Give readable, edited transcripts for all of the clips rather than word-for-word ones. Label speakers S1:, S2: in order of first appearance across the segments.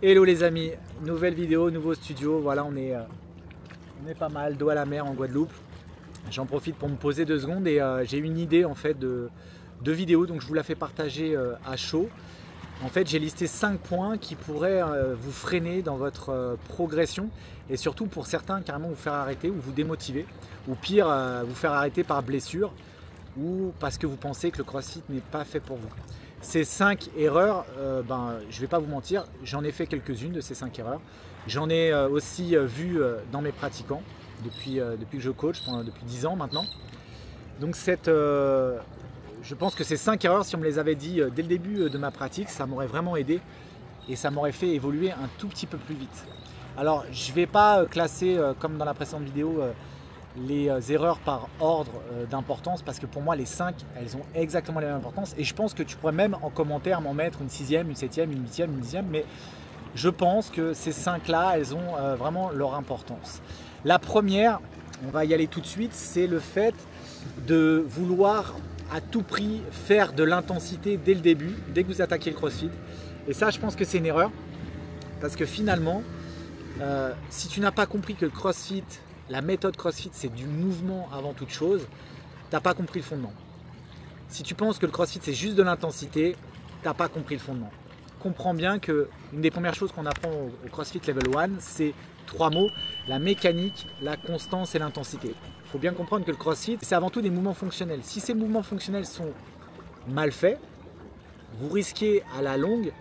S1: Hello les amis, nouvelle vidéo, nouveau studio, voilà on est pas mal, dos à la mer en Guadeloupe. J'en profite pour me poser 2 secondes et j'ai une idée en fait de vidéo, donc je vous la fais partager à chaud. En fait j'ai listé 5 points qui pourraient vous freiner dans votre progression et surtout pour certains carrément vous faire arrêter ou vous démotiver ou pire vous faire arrêter par blessure ou parce que vous pensez que le CrossFit n'est pas fait pour vous. Ces 5 erreurs, je ne vais pas vous mentir, j'en ai fait quelques-unes de ces 5 erreurs. J'en ai aussi vu dans mes pratiquants depuis que je coach, depuis 10 ans maintenant. Donc je pense que ces 5 erreurs, si on me les avait dit dès le début de ma pratique, ça m'aurait vraiment aidé et ça m'aurait fait évoluer un tout petit peu plus vite. Alors je ne vais pas classer comme dans la précédente vidéo les erreurs par ordre d'importance parce que pour moi les 5 elles ont exactement la même importance et je pense que tu pourrais même en commentaire m'en mettre une 6e, une 7e, une 8e, une 10e, mais je pense que ces 5 là elles ont vraiment leur importance. La première, on va y aller tout de suite, c'est le fait de vouloir à tout prix faire de l'intensité dès le début, dès que vous attaquez le CrossFit, et ça je pense que c'est une erreur parce que finalement si tu n'as pas compris que le CrossFit, la méthode CrossFit, c'est du mouvement avant toute chose, tu n'as pas compris le fondement. Si tu penses que le CrossFit, c'est juste de l'intensité, tu n'as pas compris le fondement. Comprends bien qu'une des premières choses qu'on apprend au CrossFit Level 1, c'est 3 mots, la mécanique, la constance et l'intensité. Il faut bien comprendre que le CrossFit, c'est avant tout des mouvements fonctionnels. Si ces mouvements fonctionnels sont mal faits, vous risquez à la longue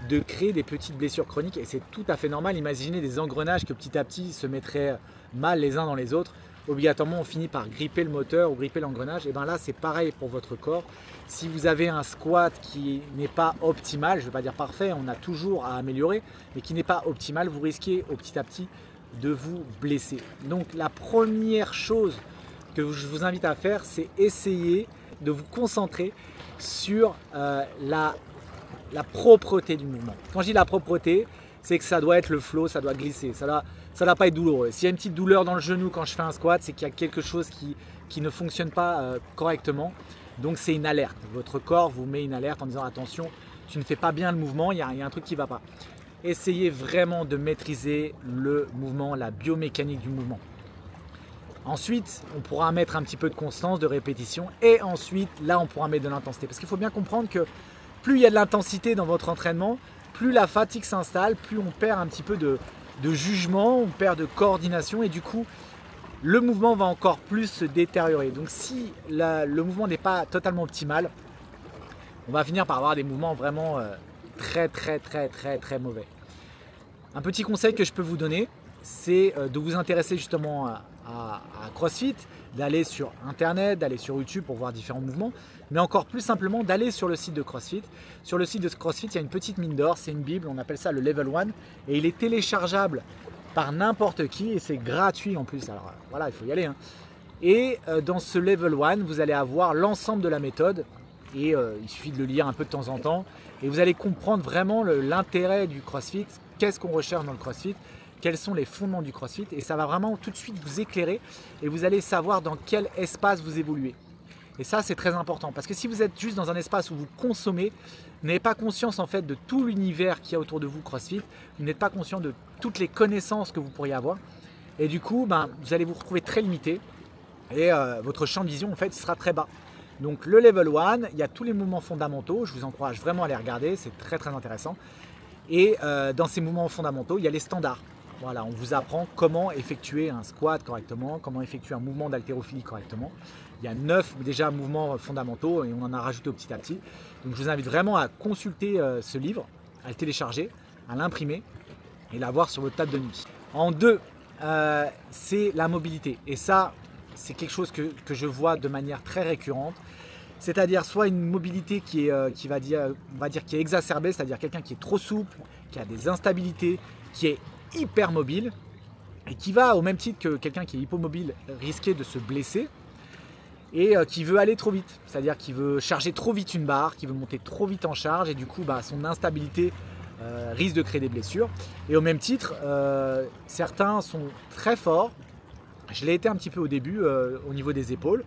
S1: de créer des petites blessures chroniques et c'est tout à fait normal. Imaginez des engrenages que petit à petit se mettraient mal les uns dans les autres. Obligatoirement on finit par gripper le moteur ou gripper l'engrenage. Et bien là c'est pareil pour votre corps. Si vous avez un squat qui n'est pas optimal, je ne vais pas dire parfait, on a toujours à améliorer, mais qui n'est pas optimal, vous risquez au petit à petit de vous blesser. Donc la première chose que je vous invite à faire, c'est essayer de vous concentrer sur la propreté du mouvement. Quand je dis la propreté, c'est que ça doit être le flow, ça doit glisser, ça doit pas être douloureux. S'il y a une petite douleur dans le genou quand je fais un squat, c'est qu'il y a quelque chose qui ne fonctionne pas correctement. Donc c'est une alerte. Votre corps vous met une alerte en disant attention, tu ne fais pas bien le mouvement, il y a un truc qui ne va pas. Essayez vraiment de maîtriser le mouvement, la biomécanique du mouvement. Ensuite, on pourra mettre un petit peu de constance, de répétition et ensuite, là, on pourra mettre de l'intensité. Parce qu'il faut bien comprendre que plus il y a de l'intensité dans votre entraînement, plus la fatigue s'installe, plus on perd un petit peu de jugement, on perd de coordination et du coup, le mouvement va encore plus se détériorer. Donc si le mouvement n'est pas totalement optimal, on va finir par avoir des mouvements vraiment très mauvais. Un petit conseil que je peux vous donner, c'est de vous intéresser justement à CrossFit, d'aller sur internet, d'aller sur YouTube pour voir différents mouvements, mais encore plus simplement d'aller sur le site de CrossFit. Sur le site de CrossFit, il y a une petite mine d'or, c'est une bible, on appelle ça le Level 1 et il est téléchargeable par n'importe qui et c'est gratuit en plus. Alors voilà, il faut y aller. Et dans ce Level 1, vous allez avoir l'ensemble de la méthode et il suffit de le lire un peu de temps en temps et vous allez comprendre vraiment l'intérêt du CrossFit, qu'est-ce qu'on recherche dans le CrossFit, quels sont les fondements du CrossFit et ça va vraiment tout de suite vous éclairer et vous allez savoir dans quel espace vous évoluez. Et ça c'est très important parce que si vous êtes juste dans un espace où vous consommez, vous n'avez pas conscience en fait de tout l'univers qu'il y a autour de vous CrossFit, vous n'êtes pas conscient de toutes les connaissances que vous pourriez avoir et du coup vous allez vous retrouver très limité et votre champ de vision en fait sera très bas. Donc le Level 1, il y a tous les mouvements fondamentaux, je vous encourage vraiment à les regarder, c'est très intéressant. Et dans ces mouvements fondamentaux, il y a les standards. Voilà, on vous apprend comment effectuer un squat correctement, comment effectuer un mouvement d'haltérophilie correctement. Il y a 9 déjà mouvements fondamentaux et on en a rajouté au petit à petit. Donc je vous invite vraiment à consulter ce livre, à le télécharger, à l'imprimer et l'avoir sur votre table de nuit. En 2, c'est la mobilité. Et ça, c'est quelque chose que je vois de manière très récurrente. C'est-à-dire soit une mobilité qui est exacerbée, c'est-à-dire quelqu'un qui est trop souple, qui a des instabilités, qui est hyper mobile et qui va au même titre que quelqu'un qui est hypomobile risquer de se blesser et qui veut aller trop vite, c'est-à-dire qui veut charger trop vite une barre, qui veut monter trop vite en charge et du coup son instabilité risque de créer des blessures. Et au même titre, certains sont très forts, je l'ai été un petit peu au début au niveau des épaules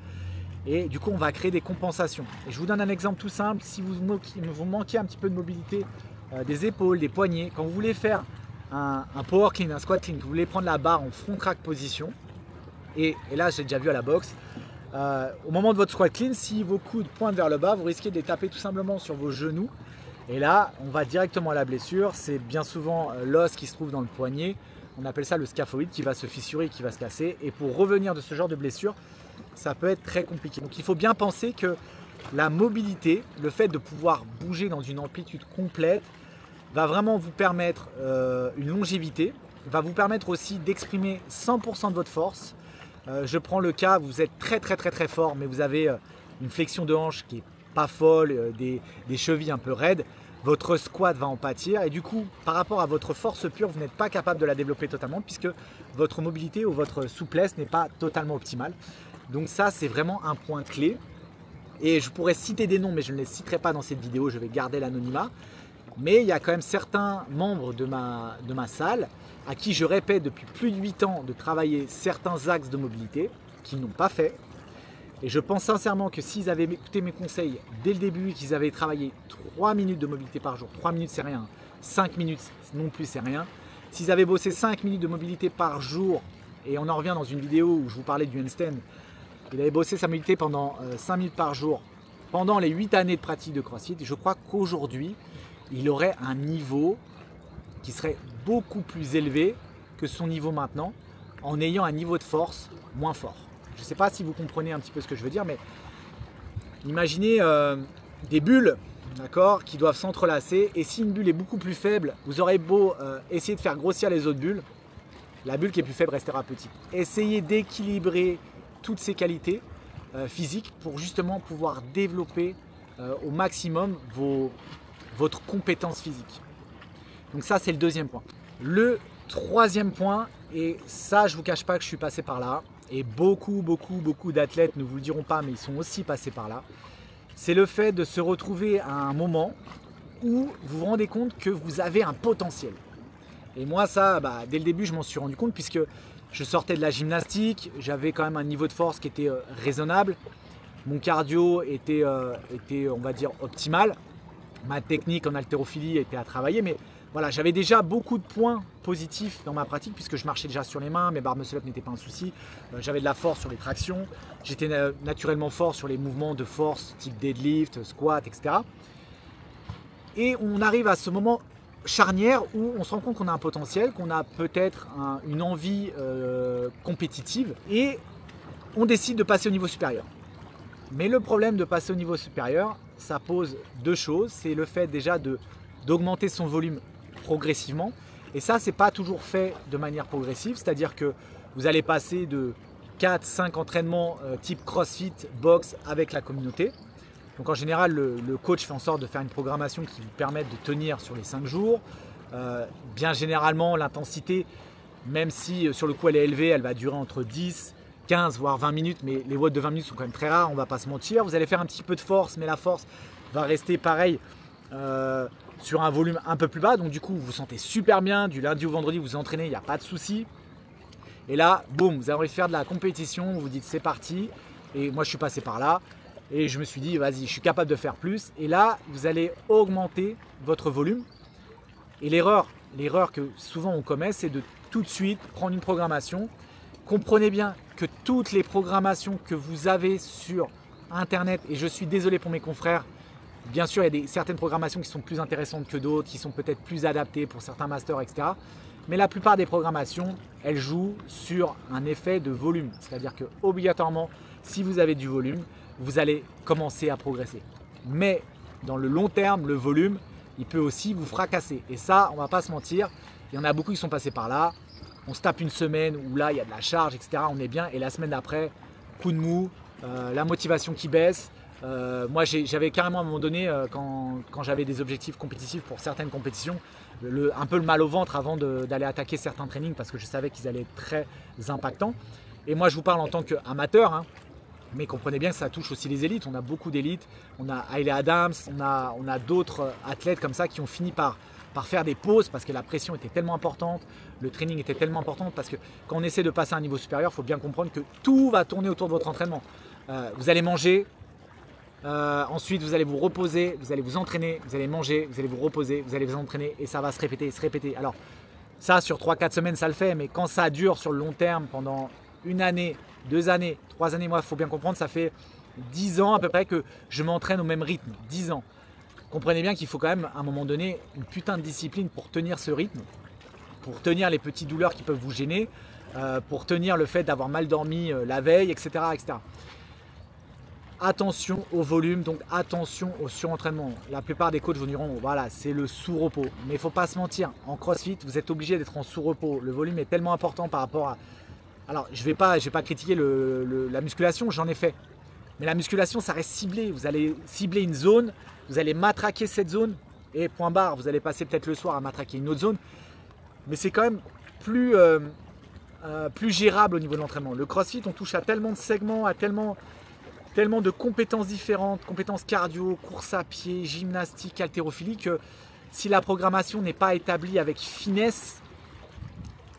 S1: et du coup on va créer des compensations. Et je vous donne un exemple tout simple, si vous manquez un petit peu de mobilité des épaules, des poignets, quand vous voulez faire un power clean, un squat clean, que vous voulez prendre la barre en front crack position, et là j'ai déjà vu à la boxe, au moment de votre squat clean, si vos coudes pointent vers le bas, vous risquez de les taper tout simplement sur vos genoux. Et là, on va directement à la blessure. C'est bien souvent l'os qui se trouve dans le poignet. On appelle ça le scaphoïde qui va se fissurer, qui va se casser. Et pour revenir de ce genre de blessure, ça peut être très compliqué. Donc il faut bien penser que la mobilité, le fait de pouvoir bouger dans une amplitude complète, va vraiment vous permettre une longévité, va vous permettre aussi d'exprimer 100% de votre force. Je prends le cas, vous êtes très fort, mais vous avez une flexion de hanche qui est pas folle, des chevilles un peu raides, votre squat va en pâtir et du coup, par rapport à votre force pure, vous n'êtes pas capable de la développer totalement puisque votre mobilité ou votre souplesse n'est pas totalement optimale. Donc ça, c'est vraiment un point clé. Et je pourrais citer des noms, mais je ne les citerai pas dans cette vidéo, je vais garder l'anonymat. Mais il y a quand même certains membres de ma salle à qui je répète depuis plus de 8 ans de travailler certains axes de mobilité qu'ils n'ont pas fait. Et je pense sincèrement que s'ils avaient écouté mes conseils dès le début et qu'ils avaient travaillé 3 minutes de mobilité par jour, 3 minutes c'est rien, 5 minutes non plus c'est rien, s'ils avaient bossé 5 minutes de mobilité par jour, et on en revient dans une vidéo où je vous parlais du handstand, il avait bossé sa mobilité pendant 5 minutes par jour, pendant les 8 années de pratique de CrossFit, je crois qu'aujourd'hui, il aurait un niveau qui serait beaucoup plus élevé que son niveau maintenant, en ayant un niveau de force moins fort. Je ne sais pas si vous comprenez un petit peu ce que je veux dire, mais imaginez des bulles, d'accord, qui doivent s'entrelacer. Et si une bulle est beaucoup plus faible, vous aurez beau essayer de faire grossir les autres bulles, la bulle qui est plus faible restera petite. Essayez d'équilibrer toutes ces qualités physiques pour justement pouvoir développer au maximum votre compétence physique. Donc ça, c'est le deuxième point. Le troisième point, et ça, je ne vous cache pas que je suis passé par là, et beaucoup d'athlètes ne vous le diront pas, mais ils sont aussi passés par là, c'est le fait de se retrouver à un moment où vous vous rendez compte que vous avez un potentiel. Et moi, ça, dès le début, je m'en suis rendu compte puisque je sortais de la gymnastique, j'avais quand même un niveau de force qui était raisonnable, mon cardio était, on va dire, optimal, ma technique en haltérophilie était à travailler, mais voilà, j'avais déjà beaucoup de points positifs dans ma pratique puisque je marchais déjà sur les mains, mes barres muscle-up n'étaient pas un souci, j'avais de la force sur les tractions, j'étais naturellement fort sur les mouvements de force type deadlift, squat, etc. Et on arrive à ce moment charnière où on se rend compte qu'on a un potentiel, qu'on a peut-être une envie compétitive et on décide de passer au niveau supérieur. Mais le problème de passer au niveau supérieur, ça pose deux choses. C'est le fait déjà d'augmenter son volume progressivement. Et ça, c'est pas toujours fait de manière progressive. C'est-à-dire que vous allez passer de 4-5 entraînements type CrossFit, boxe avec la communauté. Donc en général, le coach fait en sorte de faire une programmation qui vous permette de tenir sur les 5 jours. Bien généralement, l'intensité, même si sur le coup elle est élevée, elle va durer entre 10, 15 voire 20 minutes, mais les watts de 20 minutes sont quand même très rares, on ne va pas se mentir. Vous allez faire un petit peu de force, mais la force va rester pareil sur un volume un peu plus bas. Donc du coup, vous vous sentez super bien, du lundi au vendredi, vous vous entraînez, il n'y a pas de souci. Et là, boum, vous avez envie de faire de la compétition, vous vous dites c'est parti. Et moi, je suis passé par là. Et je me suis dit, vas-y, je suis capable de faire plus. Et là, vous allez augmenter votre volume. Et l'erreur que souvent on commet, c'est de tout de suite prendre une programmation. Comprenez bien que toutes les programmations que vous avez sur Internet, et je suis désolé pour mes confrères, bien sûr, il y a certaines programmations qui sont plus intéressantes que d'autres, qui sont peut-être plus adaptées pour certains masters, etc. Mais la plupart des programmations, elles jouent sur un effet de volume. C'est-à-dire que obligatoirement, si vous avez du volume, vous allez commencer à progresser. Mais dans le long terme, le volume, il peut aussi vous fracasser. Et ça, on ne va pas se mentir, il y en a beaucoup qui sont passés par là. On se tape une semaine où là, il y a de la charge, etc. On est bien. Et la semaine d'après, coup de mou, la motivation qui baisse. Moi, j'avais carrément à un moment donné, quand j'avais des objectifs compétitifs pour certaines compétitions, un peu le mal au ventre avant d'aller attaquer certains trainings parce que je savais qu'ils allaient être très impactants. Et moi, je vous parle en tant qu'amateur, hein. Mais comprenez bien que ça touche aussi les élites. On a beaucoup d'élites. On a Hayley Adams, on a d'autres athlètes comme ça qui ont fini par faire des pauses parce que la pression était tellement importante, le training était tellement important parce que quand on essaie de passer à un niveau supérieur, il faut bien comprendre que tout va tourner autour de votre entraînement. Vous allez manger Ensuite, vous allez vous reposer, vous allez vous entraîner, vous allez manger, vous allez vous reposer, vous allez vous entraîner et ça va se répéter, se répéter. Alors, ça, sur 3-4 semaines, ça le fait, mais quand ça dure sur le long terme, pendant 1 année, 2 années, 3 années, moi, il faut bien comprendre, ça fait 10 ans à peu près que je m'entraîne au même rythme. 10 ans. Comprenez bien qu'il faut quand même, à un moment donné, une putain de discipline pour tenir ce rythme, pour tenir les petites douleurs qui peuvent vous gêner, pour tenir le fait d'avoir mal dormi la veille, etc., etc. Attention au volume, donc attention au surentraînement. La plupart des coachs vous diront, voilà, c'est le sous-repos. Mais il ne faut pas se mentir, en CrossFit, vous êtes obligé d'être en sous-repos. Le volume est tellement important par rapport à... Alors, je vais pas critiquer la musculation, j'en ai fait. Mais la musculation, ça reste ciblé. Vous allez cibler une zone, vous allez matraquer cette zone, et point barre, vous allez passer peut-être le soir à matraquer une autre zone. Mais c'est quand même plus gérable au niveau de l'entraînement. Le CrossFit, on touche à tellement de segments, à tellement de compétences différentes, compétences cardio, course à pied, gymnastique, haltérophilie, que si la programmation n'est pas établie avec finesse,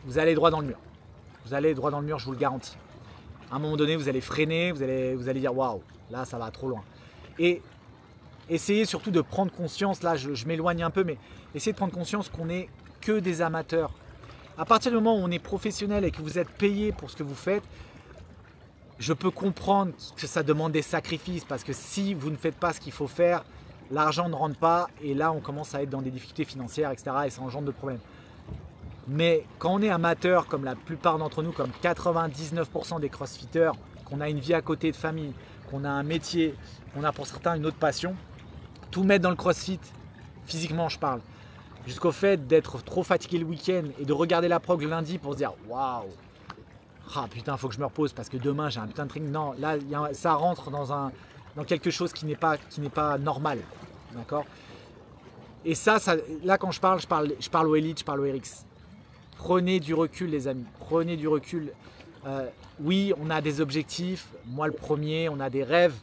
S1: vous allez droit dans le mur. Vous allez droit dans le mur, je vous le garantis. À un moment donné, vous allez freiner, vous allez dire waouh, là ça va trop loin. Et essayez surtout de prendre conscience, là je m'éloigne un peu, mais essayez de prendre conscience qu'on n'est que des amateurs. À partir du moment où on est professionnel et que vous êtes payé pour ce que vous faites, je peux comprendre que ça demande des sacrifices parce que si vous ne faites pas ce qu'il faut faire, l'argent ne rentre pas et là on commence à être dans des difficultés financières, etc. et ça engendre de problèmes. Mais quand on est amateur, comme la plupart d'entre nous, comme 99% des crossfitters, qu'on a une vie à côté de famille, qu'on a un métier, qu'on a pour certains une autre passion, tout mettre dans le crossfit, physiquement je parle, jusqu'au fait d'être trop fatigué le week-end et de regarder la prog le lundi pour se dire waouh, ah putain, faut que je me repose parce que demain j'ai un putain de training. Non, là ça rentre dans quelque chose qui n'est pas normal, d'accord. Et ça, là quand je parle aux élites, je parle aux RX. Prenez du recul les amis, prenez du recul. Oui, on a des objectifs, moi le premier, on a des rêves,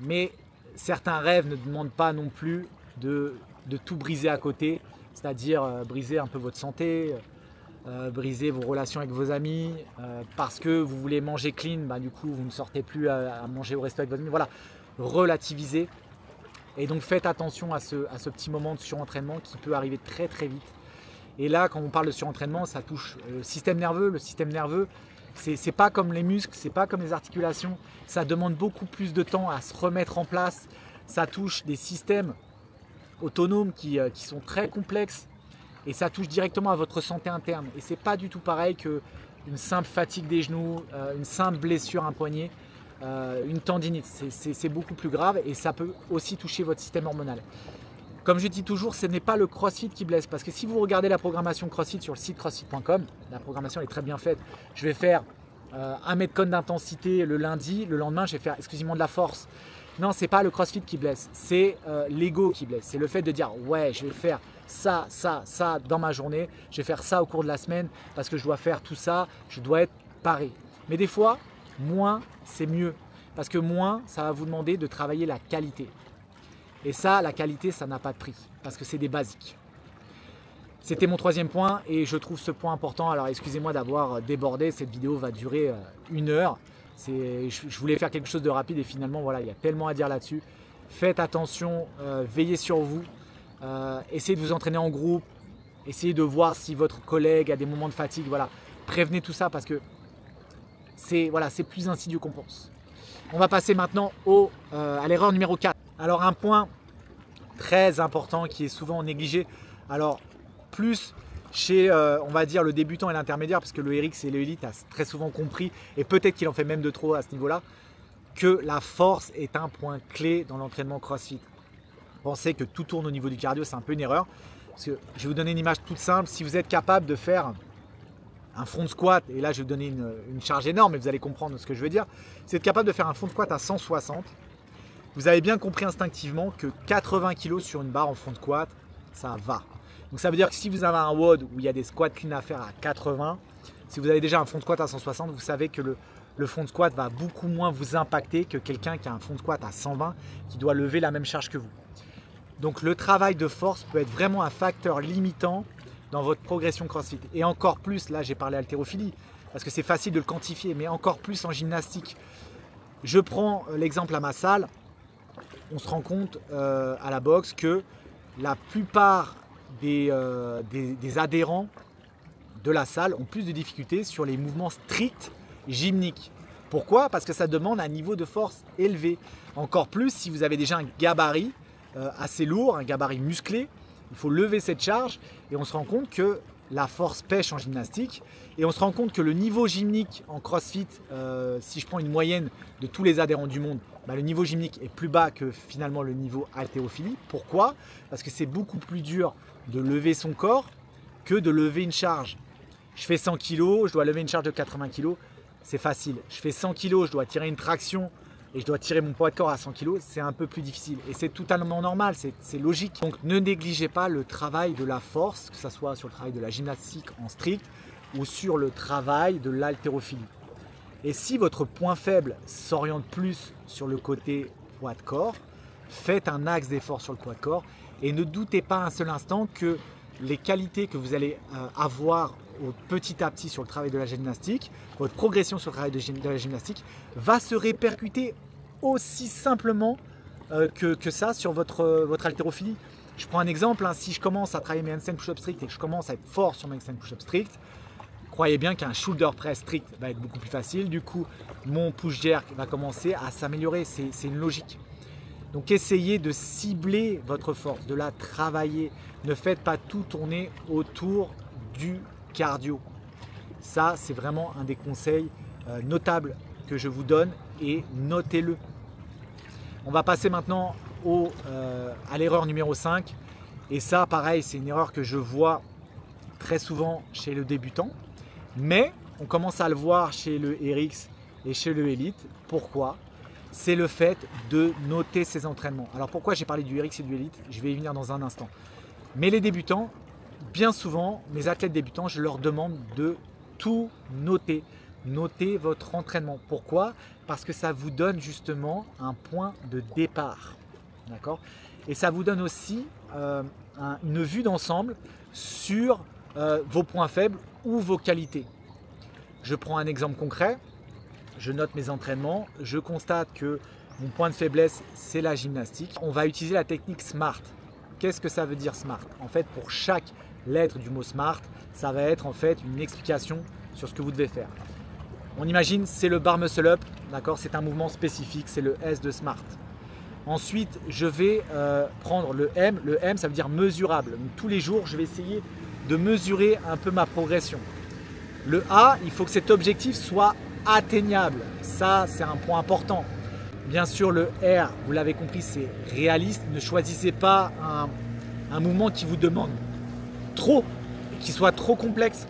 S1: mais certains rêves ne demandent pas non plus de tout briser à côté, c'est-à-dire briser un peu votre santé, briser vos relations avec vos amis, parce que vous voulez manger clean, bah, du coup vous ne sortez plus à manger au resto avec vos amis. Voilà, relativisez. Et donc faites attention à ce petit moment de surentraînement qui peut arriver très très vite. Et là, quand on parle de surentraînement, ça touche le système nerveux. Le système nerveux, c'est pas comme les muscles, c'est pas comme les articulations. Ça demande beaucoup plus de temps à se remettre en place. Ça touche des systèmes autonomes qui sont très complexes. Et ça touche directement à votre santé interne. Et c'est pas du tout pareil qu'une simple fatigue des genoux, une simple blessure à un poignet, une tendinite. C'est beaucoup plus grave et ça peut aussi toucher votre système hormonal. Comme je dis toujours, ce n'est pas le CrossFit qui blesse. Parce que si vous regardez la programmation CrossFit sur le site crossfit.com, la programmation est très bien faite. Je vais faire 1 mètre cone d'intensité le lundi, le lendemain je vais faire exclusivement de la force. Non, c'est pas le CrossFit qui blesse, c'est l'ego qui blesse. C'est le fait de dire ouais, je vais faire ça dans ma journée, je vais faire ça au cours de la semaine parce que je dois faire tout ça, je dois être paré. Mais des fois, moins c'est mieux parce que moins ça va vous demander de travailler la qualité. Et ça, la qualité, ça n'a pas de prix parce que c'est des basiques. C'était mon 3e point et je trouve ce point important. Alors excusez-moi d'avoir débordé, cette vidéo va durer 1 heure. Je voulais faire quelque chose de rapide et finalement voilà, il y a tellement à dire là-dessus. Faites attention, veillez sur vous, essayez de vous entraîner en groupe, essayez de voir si votre collègue a des moments de fatigue. Voilà. Prévenez tout ça parce que c'est plus insidieux qu'on pense. On va passer maintenant à l'erreur numéro 4. Alors un point très important qui est souvent négligé. Alors plus chez, on va dire, le débutant et l'intermédiaire, parce que le RX et l'élite a très souvent compris, et peut-être qu'il en fait même de trop à ce niveau-là, que la force est un point clé dans l'entraînement CrossFit. Pensez que tout tourne au niveau du cardio, c'est un peu une erreur. Parce que je vais vous donner une image toute simple. Si vous êtes capable de faire un front squat, et là je vais vous donner une charge énorme, mais vous allez comprendre ce que je veux dire. Si vous êtes capable de faire un front squat à 160, vous avez bien compris instinctivement que 80 kg sur une barre en front squat, ça va. Donc ça veut dire que si vous avez un WOD où il y a des squats clean à faire à 80, si vous avez déjà un front squat à 160, vous savez que le front squat va beaucoup moins vous impacter que quelqu'un qui a un front squat à 120 qui doit lever la même charge que vous. Donc le travail de force peut être vraiment un facteur limitant dans votre progression CrossFit. Et encore plus, là j'ai parlé haltérophilie, parce que c'est facile de le quantifier, mais encore plus en gymnastique. Je prends l'exemple à ma salle. on se rend compte à la boxe que la plupart des adhérents de la salle ont plus de difficultés sur les mouvements stricts gymniques. Pourquoi? Parce que ça demande un niveau de force élevé. Encore plus si vous avez déjà un gabarit assez lourd, un gabarit musclé. Il faut lever cette charge et on se rend compte que la force pêche en gymnastique et on se rend compte que le niveau gymnique en CrossFit, si je prends une moyenne de tous les adhérents du monde, le niveau gymnique est plus bas que finalement le niveau haltérophilie. Pourquoi? Parce que c'est beaucoup plus dur de lever son corps que de lever une charge. Je fais 100 kg, je dois lever une charge de 80 kg, c'est facile. Je fais 100 kg, je dois tirer une traction et je dois tirer mon poids de corps à 100 kg, c'est un peu plus difficile. Et c'est totalement normal, c'est logique. Donc ne négligez pas le travail de la force, que ce soit sur le travail de la gymnastique en strict ou sur le travail de l'haltérophilie. Et si votre point faible s'oriente plus sur le côté poids de corps, faites un axe d'effort sur le poids de corps et ne doutez pas un seul instant que les qualités que vous allez avoir petit à petit sur le travail de la gymnastique, votre progression sur le travail de la gymnastique va se répercuter aussi simplement que ça sur votre haltérophilie. Je prends un exemple, si je commence à travailler mes handstand push-up strict et que je commence à être fort sur mes handstand push-up strict, croyez bien qu'un shoulder press strict va être beaucoup plus facile. Du coup, mon push jerk va commencer à s'améliorer, c'est une logique. Donc essayez de cibler votre force, de la travailler. Ne faites pas tout tourner autour du cardio. Ça, c'est vraiment un des conseils notables que je vous donne et notez-le. On va passer maintenant à l'erreur numéro 5. Et ça, pareil, c'est une erreur que je vois très souvent chez le débutant. Mais on commence à le voir chez le RX et chez le Elite. Pourquoi? C'est le fait de noter ses entraînements. Alors pourquoi j'ai parlé du RX et du Elite? Je vais y venir dans un instant. Mais les débutants, bien souvent, mes athlètes débutants, je leur demande de tout noter. Notez votre entraînement. Pourquoi? Parce que ça vous donne justement un point de départ. D'accord? Et ça vous donne aussi une vue d'ensemble sur vos points faibles ou vos qualités. Je prends un exemple concret. Je note mes entraînements. Je constate que mon point de faiblesse, c'est la gymnastique. On va utiliser la technique SMART. Qu'est-ce que ça veut dire SMART? En fait, pour chaque lettre du mot SMART, ça va être en fait une explication sur ce que vous devez faire. On imagine, c'est le bar muscle up, d'accord? C'est un mouvement spécifique, c'est le S de SMART. Ensuite, je vais prendre le M. Le M, ça veut dire mesurable. Donc, tous les jours, je vais essayer de mesurer un peu ma progression. Le A, il faut que cet objectif soit atteignable. Ça, c'est un point important. Bien sûr, le R, vous l'avez compris, c'est réaliste. Ne choisissez pas un mouvement qui vous demande trop et qui soit trop complexe.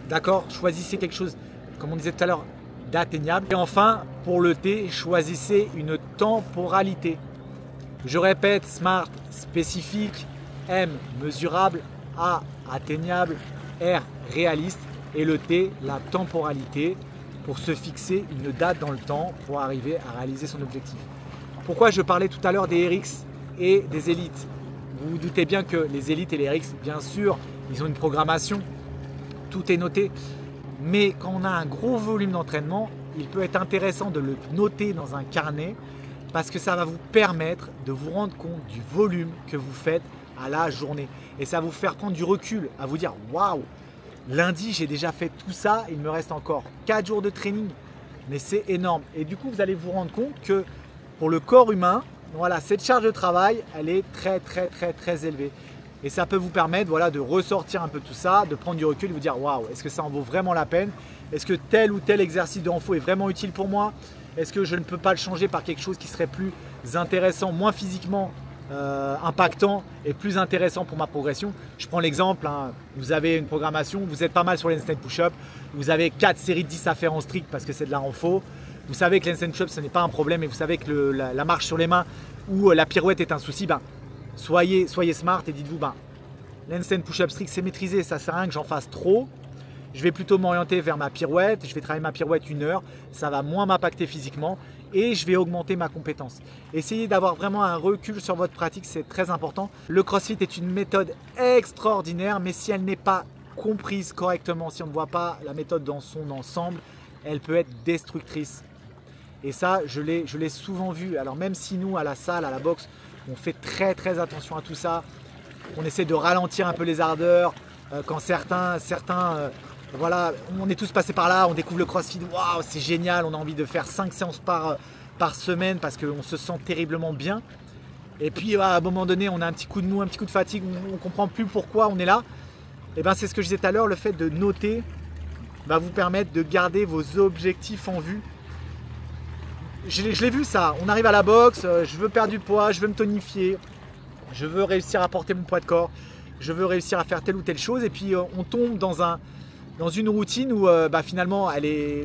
S1: D'accord? Choisissez quelque chose, comme on disait tout à l'heure, d'atteignable. Et enfin, pour le T, choisissez une temporalité. Je répète, SMART, spécifique, M, mesurable, A, atteignable, R, réaliste et le T, la temporalité, pour se fixer une date dans le temps pour arriver à réaliser son objectif. Pourquoi je parlais tout à l'heure des RX et des élites? Vous vous doutez bien que les élites et les RX, bien sûr, ils ont une programmation, tout est noté. Mais quand on a un gros volume d'entraînement, il peut être intéressant de le noter dans un carnet parce que ça va vous permettre de vous rendre compte du volume que vous faites à la journée. Et ça va vous faire prendre du recul, à vous dire « Waouh, lundi, j'ai déjà fait tout ça, il me reste encore 4 jours de training. » Mais c'est énorme. Et du coup, vous allez vous rendre compte que pour le corps humain, voilà, cette charge de travail, elle est très élevée. Et ça peut vous permettre de ressortir un peu tout ça, de prendre du recul et vous dire « Waouh, est-ce que ça en vaut vraiment la peine? Est-ce que tel ou tel exercice de renfort est vraiment utile pour moi? Est-ce que je ne peux pas le changer par quelque chose qui serait plus intéressant, moins physiquement impactant et plus intéressant pour ma progression? » Je prends l'exemple, vous avez une programmation, vous êtes pas mal sur les handstand push-up, vous avez 4 séries de 10 à faire en strict parce que c'est de la renfort. Vous savez que l'handstand push-up ce n'est pas un problème et vous savez que la marche sur les mains ou la pirouette est un souci. Soyez smart et dites-vous, l'handstand push-up strict c'est maîtrisé, ça sert à rien que j'en fasse trop. Je vais plutôt m'orienter vers ma pirouette, je vais travailler ma pirouette 1 heure, ça va moins m'impacter physiquement et je vais augmenter ma compétence. Essayez d'avoir vraiment un recul sur votre pratique, c'est très important. Le CrossFit est une méthode extraordinaire, mais si elle n'est pas comprise correctement, si on ne voit pas la méthode dans son ensemble, elle peut être destructrice. Et ça, je l'ai souvent vu. Alors même si nous, à la salle, à la boxe, on fait très attention à tout ça, on essaie de ralentir un peu les ardeurs, quand certains voilà, on est tous passés par là, on découvre le CrossFit, waouh, c'est génial, on a envie de faire 5 séances par semaine parce qu'on se sent terriblement bien. Et puis à un moment donné, on a un petit coup de mou, un petit coup de fatigue, on ne comprend plus pourquoi on est là. Et bien c'est ce que je disais tout à l'heure, le fait de noter va vous permettre de garder vos objectifs en vue. Je l'ai vu ça, on arrive à la boxe, je veux perdre du poids, je veux me tonifier, je veux réussir à porter mon poids de corps, je veux réussir à faire telle ou telle chose, et puis on tombe dans une routine où finalement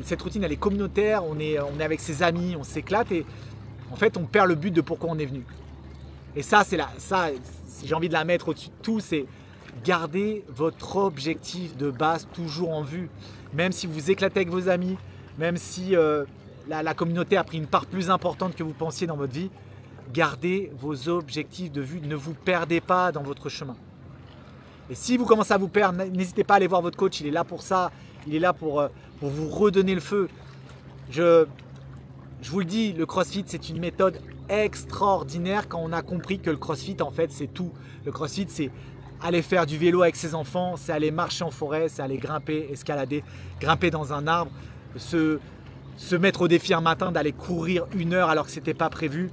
S1: cette routine elle est communautaire, on est avec ses amis, on s'éclate, et en fait on perd le but de pourquoi on est venu. Et ça, j'ai envie de la mettre au-dessus de tout, c'est garder votre objectif de base toujours en vue. Même si vous éclatez avec vos amis, même si la communauté a pris une part plus importante que vous pensiez dans votre vie, gardez vos objectifs de vue, ne vous perdez pas dans votre chemin. Et si vous commencez à vous perdre, n'hésitez pas à aller voir votre coach, il est là pour ça, il est là pour vous redonner le feu. Je vous le dis, le CrossFit c'est une méthode extraordinaire quand on a compris que le CrossFit en fait c'est tout. Le CrossFit c'est aller faire du vélo avec ses enfants, c'est aller marcher en forêt, c'est aller grimper, escalader, grimper dans un arbre, se mettre au défi un matin d'aller courir 1 heure alors que c'était pas prévu,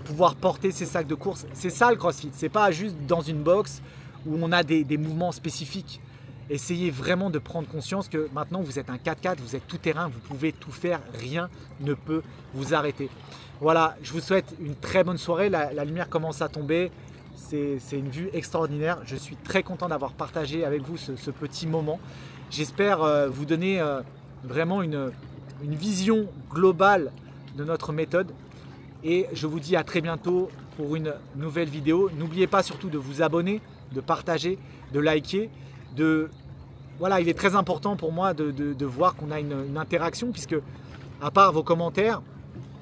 S1: pouvoir porter ses sacs de course. C'est ça le CrossFit, c'est pas juste dans une box où on a des mouvements spécifiques. Essayez vraiment de prendre conscience que maintenant vous êtes un 4x4, vous êtes tout terrain, vous pouvez tout faire, rien ne peut vous arrêter. Voilà, je vous souhaite une très bonne soirée, la lumière commence à tomber, c'est une vue extraordinaire. Je suis très content d'avoir partagé avec vous ce petit moment. J'espère vous donner vraiment une vision globale de notre méthode. Et je vous dis à très bientôt pour une nouvelle vidéo. N'oubliez pas surtout de vous abonner, de partager, de liker. Voilà, il est très important pour moi de voir qu'on a une interaction, puisque à part vos commentaires,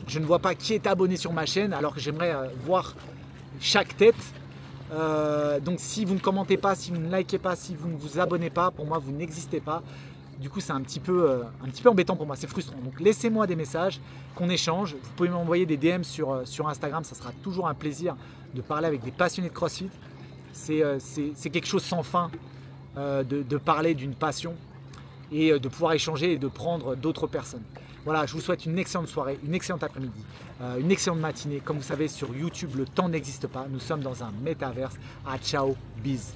S1: je ne vois pas qui est abonné sur ma chaîne, alors que j'aimerais voir chaque tête. Donc si vous ne commentez pas, si vous ne likez pas, si vous ne vous abonnez pas, pour moi vous n'existez pas. Du coup c'est un petit peu embêtant pour moi, c'est frustrant. Donc laissez-moi des messages, qu'on échange. Vous pouvez m'envoyer des DM sur Instagram, ça sera toujours un plaisir de parler avec des passionnés de CrossFit. C'est quelque chose sans fin de parler d'une passion et de pouvoir échanger et de prendre d'autres personnes. Voilà, je vous souhaite une excellente soirée, une excellente après-midi, une excellente matinée. Comme vous savez, sur YouTube, le temps n'existe pas. Nous sommes dans un métaverse. Ah, ciao, bise.